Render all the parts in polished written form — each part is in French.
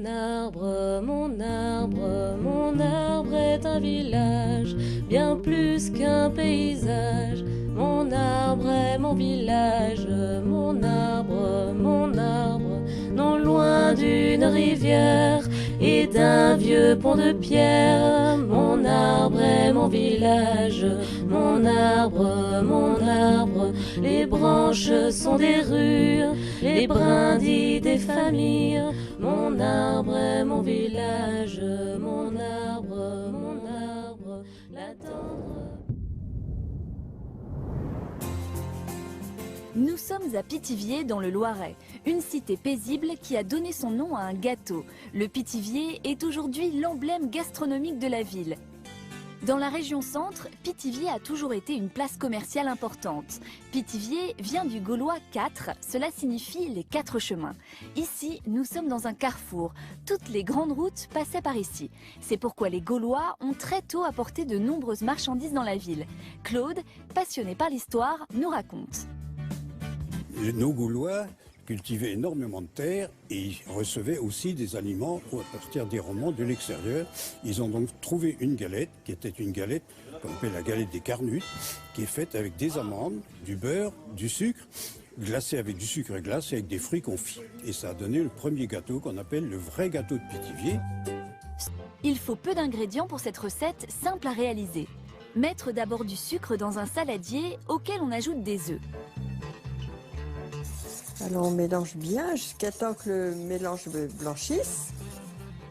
mon arbre, mon arbre est un village, bien plus qu'un paysage. Mon arbre est mon village, mon arbre, non loin d'une rivière et d'un vieux pont de pierre. Mon arbre est mon village, mon arbre, les branches sont des rues, les brindilles des familles. Mon arbre est mon village, mon arbre, la tendre. Nous sommes à Pithiviers dans le Loiret, une cité paisible qui a donné son nom à un gâteau. Le Pithiviers est aujourd'hui l'emblème gastronomique de la ville. Dans la région centre, Pithiviers a toujours été une place commerciale importante. Pithiviers vient du gaulois 4, cela signifie les 4 chemins. Ici, nous sommes dans un carrefour. Toutes les grandes routes passaient par ici. C'est pourquoi les Gaulois ont très tôt apporté de nombreuses marchandises dans la ville. Claude, passionné par l'histoire, nous raconte. Nos Gaulois cultivaient énormément de terre et ils recevaient aussi des aliments à partir des romans de l'extérieur. Ils ont donc trouvé une galette qui était une galette qu'on appelle la galette des Carnutes, qui est faite avec des amandes, du beurre, du sucre, glacé avec du sucre glace et avec des fruits confits. Et ça a donné le premier gâteau qu'on appelle le vrai gâteau de Pithiviers. Il faut peu d'ingrédients pour cette recette simple à réaliser. Mettre d'abord du sucre dans un saladier auquel on ajoute des œufs. Alors on mélange bien jusqu'à temps que le mélange blanchisse.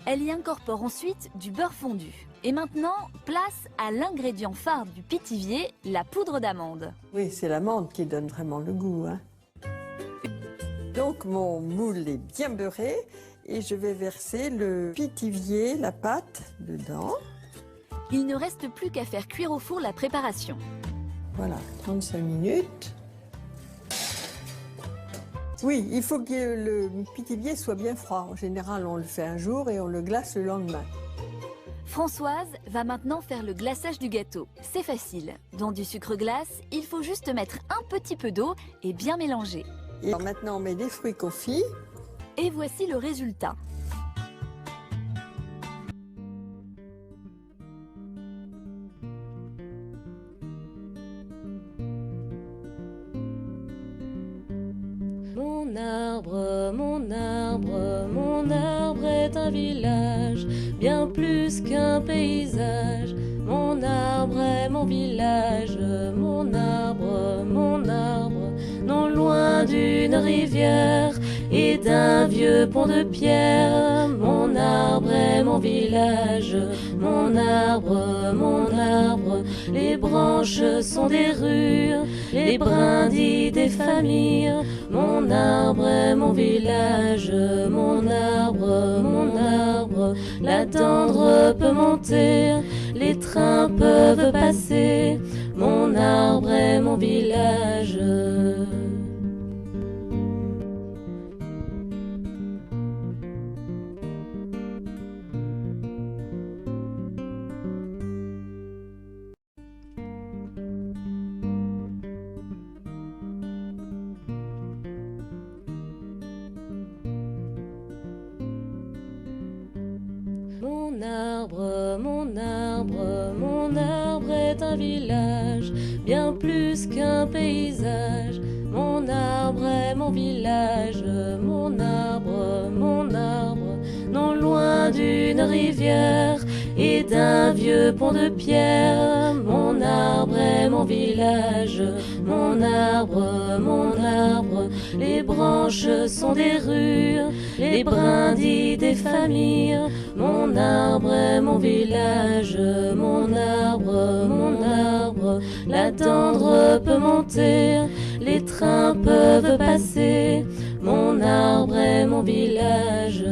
Elle y incorpore ensuite du beurre fondu. Et maintenant, place à l'ingrédient phare du Pithiviers, la poudre d'amande. Oui, c'est l'amande qui donne vraiment le goût, hein. Donc mon moule est bien beurré et je vais verser le Pithiviers, la pâte, dedans. Il ne reste plus qu'à faire cuire au four la préparation. Voilà, 35 minutes. Oui, il faut que le Pithiviers soit bien froid. En général, on le fait un jour et on le glace le lendemain. Françoise va maintenant faire le glaçage du gâteau. C'est facile. Dans du sucre glace, il faut juste mettre un petit peu d'eau et bien mélanger. Et alors maintenant, on met des fruits confits. Et voici le résultat. Mon arbre est un village, bien plus qu'un paysage. Mon arbre est mon village, mon arbre, non loin d'une rivière et d'un vieux pont de pierre. Mon arbre est mon village, mon arbre, les branches sont des rues, les brindilles des familles. Mon arbre est mon village, mon arbre, la tendre peut monter, les trains peuvent passer. Mon arbre est mon village. Mon arbre est un village, bien plus qu'un paysage. Mon arbre est mon village, mon arbre, non loin d'une rivière et d'un vieux pont de pierre. Mon arbre est mon village, mon arbre, les branches sont des rues, les brindilles des familles. Mon arbre est mon village, mon arbre, la tendre peut monter, les trains peuvent passer. Mon arbre est mon village.